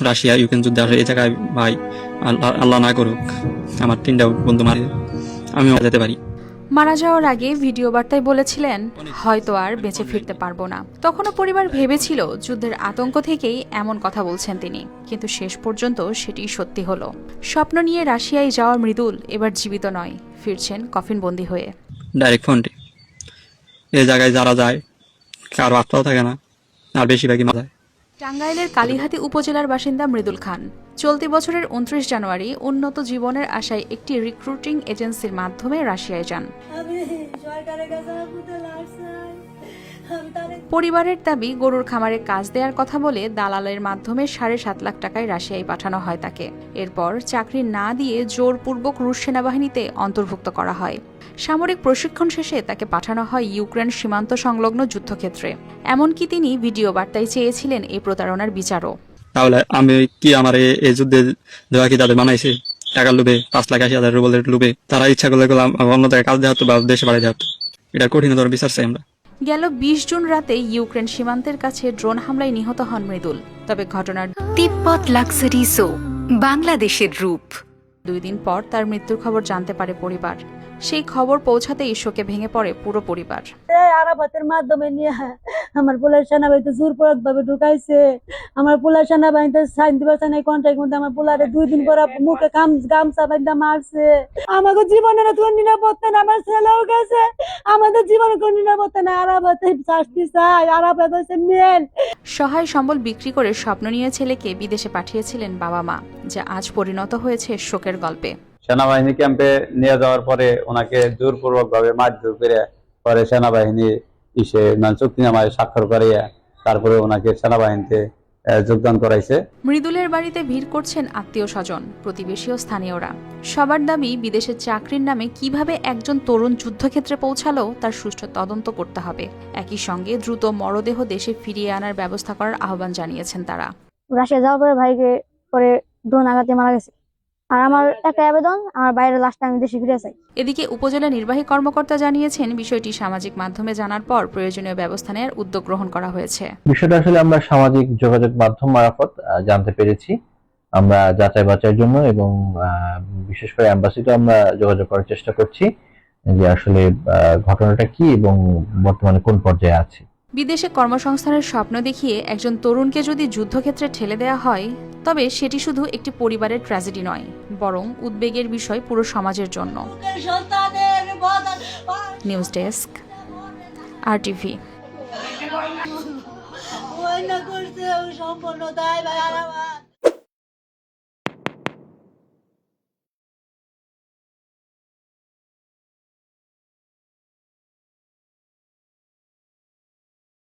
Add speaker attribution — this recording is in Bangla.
Speaker 1: রাশিয়া ইউক্রেন যুদ্ধে আসে এই জায়গায় ভাই আল্লাহ না করুক আমার 3টা বন্ধু মারে আমিও যেতে পারি।
Speaker 2: মারা যাওয়ার আগে ভিডিও বার্তায় বলেছিলেন হয়তো আর বেঁচে ফিরতে পারবো না। তখনও পরিবার ভেবেছিল যুদ্ধের আতঙ্ক থেকেই এমন কথা বলছেন তিনি, কিন্তু শেষ পর্যন্ত সেটি সত্যি হলো। স্বপ্ন নিয়ে রাশিয়ায় যাওয়া মৃদুল এবার জীবিত নয়, ফিরছেন কফিনবন্দি হয়ে।
Speaker 1: ডাইরেক্ট ফোনটি এই জায়গায় যারা যায় কারো আত্মাও থাকে না, আর বেশিরভাগই মারা যায়।
Speaker 2: টাঙ্গাইলের কালিহাতী উপজেলার বাসিন্দা মৃদুল খান চলতি বছরের 29 জানুয়ারি উন্নত জীবনের আশায় একটি রিক্রুটিং এজেন্সির মাধ্যমে রাশিয়ায় যান। পরিবারের দাবি গরুর খামারে কাজ দেওয়ার কথা বলে দালালের মাধ্যমে 7.5 লাখ টাকায় রাশিয়ায় পাঠানো হয় তাকে। এরপর চাকরি না দিয়ে জোরপূর্বক রুশ সেনাবাহিনীতে অন্তর্ভুক্ত করা হয়। সামরিক প্রশিক্ষণ শেষে তাকে পাঠানো হয় ইউক্রেন সীমান্ত সংলগ্ন যুদ্ধক্ষেত্রে। এমনকি তিনি ভিডিও বার্তায় চেয়েছিলেন এই প্রতারণার বিচারও।
Speaker 1: তাহলে আমি কি আমার এই যুদ্ধে দেওয়া কি তাদের বানাইছে টাকার লোভে, 5,80,000 রুবেলের লোভে? তারা ইচ্ছা করলে অন্য জায়গায় কাজ দেওয়া হতো বা দেশে বাড়ি দেওয়া হতো। এটা কঠিনতর বিচার চাই আমরা।
Speaker 2: গেল 20 জুন রাতে ইউক্রেন সীমান্তের কাছে ড্রোন হামলায় নিহত হন মৃদুল। তবে ঘটনার
Speaker 3: তিব্বত লাক্সারি সো বাংলাদেশের রূপ।
Speaker 2: 2 দিন পর তার মৃত্যুর খবর জানতে পারে পরিবার। সেই খবর পৌঁছাতেই শোকে ভেঙে পড়ে পুরো পরিবার।
Speaker 4: আরাফাতের মাধ্যমে নিয়ে আমার পুলিশ সেনাবাহিনীতে জোরপূর্বক ভাবে ঢুকাইছে। আমার পুলিশ সেনাবাহিনীতে সাইন দিবেছে না কন্ট্রাক্ট মধ্যে আমার পুলারে 2 দিন পর মুখে গামছা বাঁধা মারছে। আমাকে জীবনের কোন নিরাপত্তা না, আমার ছেলেও গেছে, আমাদের জীবনের কোন নিরাপত্তা না। আরাফাতে শাস্তি চাই, আরাফাত হচ্ছে মেন।
Speaker 2: সহায় সম্বল বিক্রি করে স্বপ্ন নিয়ে ছেলেকে বিদেশে পাঠিয়েছিলেন বাবা মা, যা আজ পরিণত হয়েছে শোকের গল্পে।
Speaker 5: সেনাবাহিনী ক্যাম্পে নিয়ে যাওয়ার পরে ওনাকে জোরপূর্বক ভাবে মারধর করে পরে সেনাবাহিনী চুক্তিনামায় স্বাক্ষর করিয়ে তারপরে ওনাকে সেনাবাহিনীতে যোগদান করাইছে।
Speaker 2: মৃদুলের বাড়িতে ভিড় করছেন আত্মীয় স্বজন, প্রতিবেশী ও স্থানীয়রা। সবার দাবি বিদেশে চাকরির নামে কিভাবে একজন তরুণ যুদ্ধক্ষেত্রে পৌঁছালো তার সুষ্ঠু তদন্ত করতে হবে। একই সঙ্গে দ্রুত মরদেহ দেশে ফিরিয়ে আনার ব্যবস্থা করার আহ্বান জানিয়েছেন তারা।
Speaker 4: রাশিয়া যাওয়ার পরে ভাইকে পরে ড্রোন আঘাতে মারা গেছে। আর আমার একটা আবেদন, আমার বাইরের লাশটা আমি দেশে ফিরে চাই।
Speaker 2: এদিকে উপজেলা নির্বাহী কর্মকর্তা জানিয়েছেন বিষয়টি সামাজিক মাধ্যমে জানার পর প্রয়োজনীয় ব্যবস্থা নেওয়ার উদ্যোগ গ্রহণ করা হয়েছে।
Speaker 6: বিষয়টা আসলে আমরা সামাজিক যোগাযোগ মাধ্যম মারফত জানতে পেরেছি। আমরা যাচাই বাছাইয়ের জন্য এবং বিশেষ করে অ্যাম্বাসিতে আমরা যোগাযোগ করার চেষ্টা করছি যে আসলে ঘটনাটা কি এবং বর্তমানে কোন পর্যায়ে আছে।
Speaker 2: বিদেশে কর্মসংস্থানের স্বপ্ন দেখিয়ে একজন তরুণকে যদি যুদ্ধক্ষেত্রে ঠেলে দেওয়া হয়, তবে সেটি শুধু একটি পরিবারের ট্র্যাজেডি নয়, বরং উদ্বেগের বিষয় পুরো সমাজের জন্য। News desk, RTV।